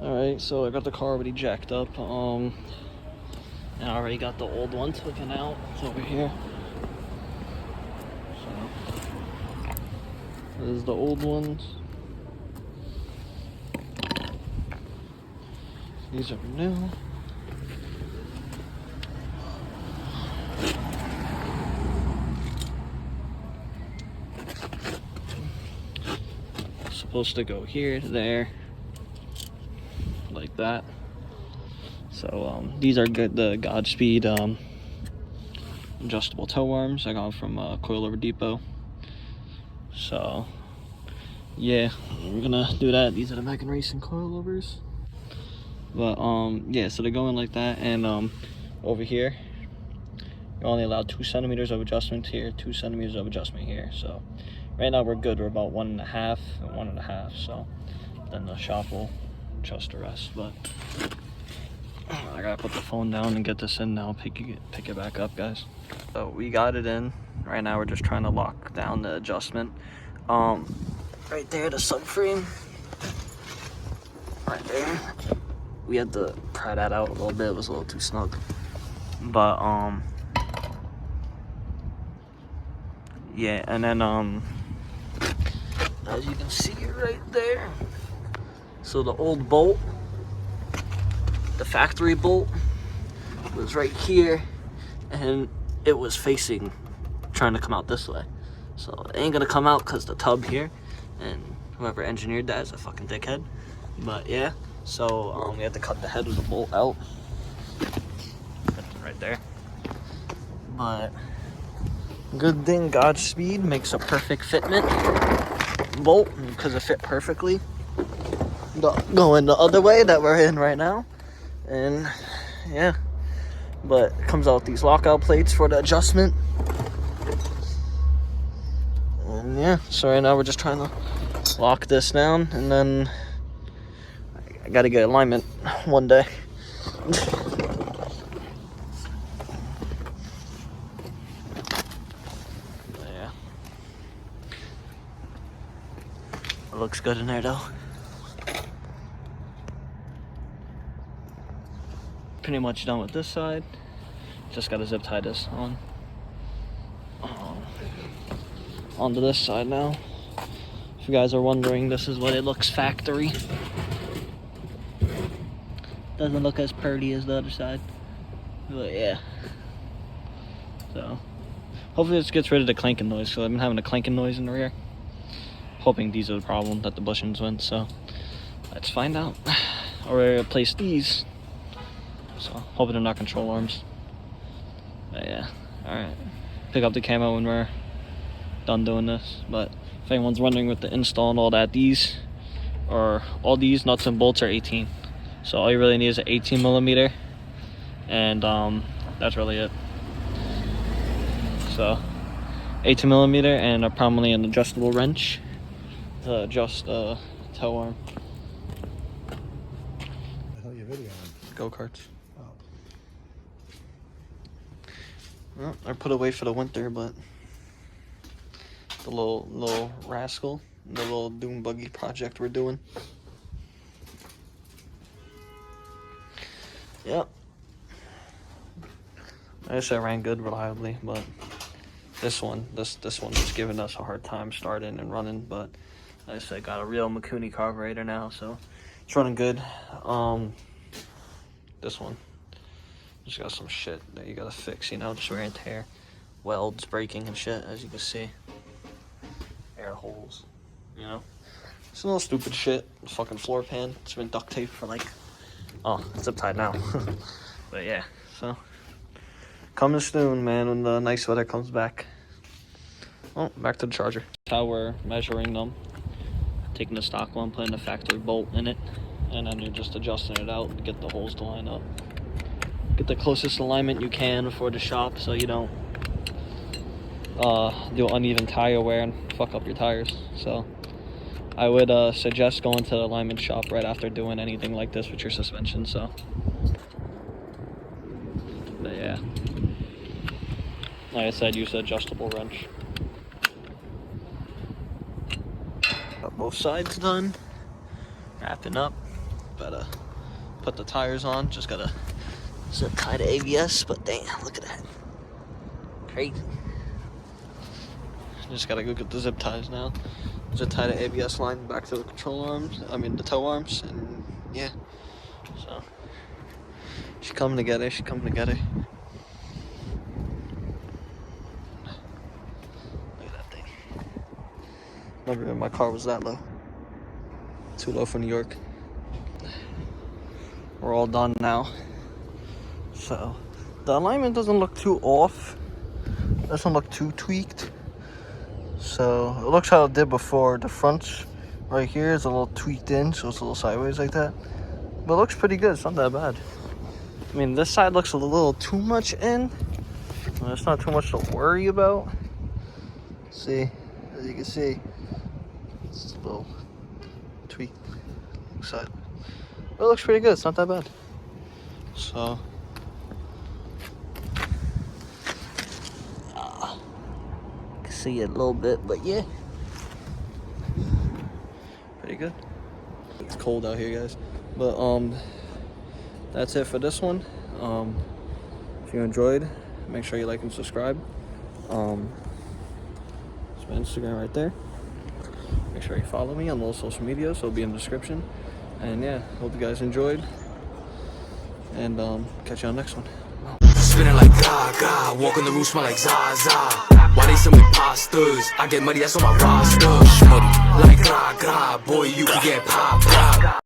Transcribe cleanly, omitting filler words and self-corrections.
Alright, so I got the car already jacked up. And I already got the old one taken out. It's over here. So this is the old ones. These are new. Supposed to go here, there, like that. So these are good. The Godspeed adjustable tow arms I got from Coilover Depot. So yeah, we're gonna do that. These are the Megan Racing coilovers. But yeah, so they're going like that, and over here you're only allowed 2 centimeters of adjustment here, 2 centimeters of adjustment here. So right now we're good. We're about 1.5 and 1.5. So then the shop will adjust the rest. But I gotta put the phone down and get this in now. Pick it back up, guys. So we got it in. Right now we're just trying to lock down the adjustment. Right there, the subframe. Right there. We had to pry that out a little bit. It was a little too snug. But yeah, and then as you can see right there, so the old bolt, the factory bolt, was right here, and it was facing, trying to come out this way. So it ain't gonna come out because the tub here, and whoever engineered that is a fucking dickhead. But yeah, so we had to cut the head of the bolt out. Right there. But good thing Godspeed makes a perfect fitment bolt, because it fit perfectly. Going the other way that we're in right now. And yeah, but it comes out with these lockout plates for the adjustment. And yeah, so right now we're just trying to lock this down, and then I gotta get alignment one day. Yeah, it looks good in there though. Pretty much done with this side. Just gotta zip tie this on onto this side now. If you guys are wondering, this is what it looks factory. Doesn't look as pretty as the other side, but yeah. So hopefully this gets rid of the clanking noise, so I've been having a clanking noise in the rear. Hoping these are the problem that the bushings went, so let's find out. Or replace these. So hoping they're not control arms. But yeah, alright. Pick up the camo when we're done doing this. But if anyone's wondering with the install and all that, all these nuts and bolts are 18. So all you really need is an 18 millimeter, and that's really it. So 18 millimeter and probably an adjustable wrench to adjust the tow arm. I thought you videoing. Go-karts. Well, I put away for the winter, but the little rascal, the little dune buggy project we're doing. Yep. I guess I ran good reliably, but this one's just giving us a hard time starting and running. But like I said, got a real Mikuni carburetor now, so it's running good. This one just got some shit that you gotta fix, just wear and tear, welds breaking and shit, as you can see, air holes, it's a little stupid shit. Fucking floor pan, it's been duct taped for like, oh, it's zip tied now. But yeah, so coming soon, man, when the nice weather comes back. Oh, back to the charger. That's how we're measuring them. Taking the stock one, putting the factory bolt in it, and then you're just adjusting it out to get the holes to line up. Get the closest alignment you can for the shop, so you don't do uneven tire wear and fuck up your tires. So I would suggest going to the alignment shop right after doing anything like this with your suspension. So, but yeah, like I said, use the adjustable wrench. Got both sides done. Wrapping up. better put the tires on. Just gotta zip tie the ABS, but damn, look at that. Crazy. Just gotta go get the zip ties now. Zip tie the ABS line back to the control arms, the tow arms, and yeah. So, she's coming together, she's coming together. Look at that thing. Never knew my car was that low. Too low for New York. We're all done now. So, the alignment doesn't look too off. Doesn't look too tweaked. So, it looks how it did before. The front right here is a little tweaked in, so it's a little sideways like that. But it looks pretty good. It's not that bad. I mean, this side looks a little too much in. It's not too much to worry about. See, as you can see, it's a little tweaked side. But it looks pretty good. It's not that bad. So, can see it a little bit, but yeah, pretty good. It's cold out here, guys. But that's it for this one. If you enjoyed, make sure you like and subscribe. It's my Instagram right there. Make sure you follow me on all social media, so it'll be in the description. And yeah, hope you guys enjoyed. And catch you on the next one. Spinning like gaga, walking the roof, smell like Zaza. Why they some imposters? I get money, that's on my roster. Money like gra gra, boy, you can get pop pop.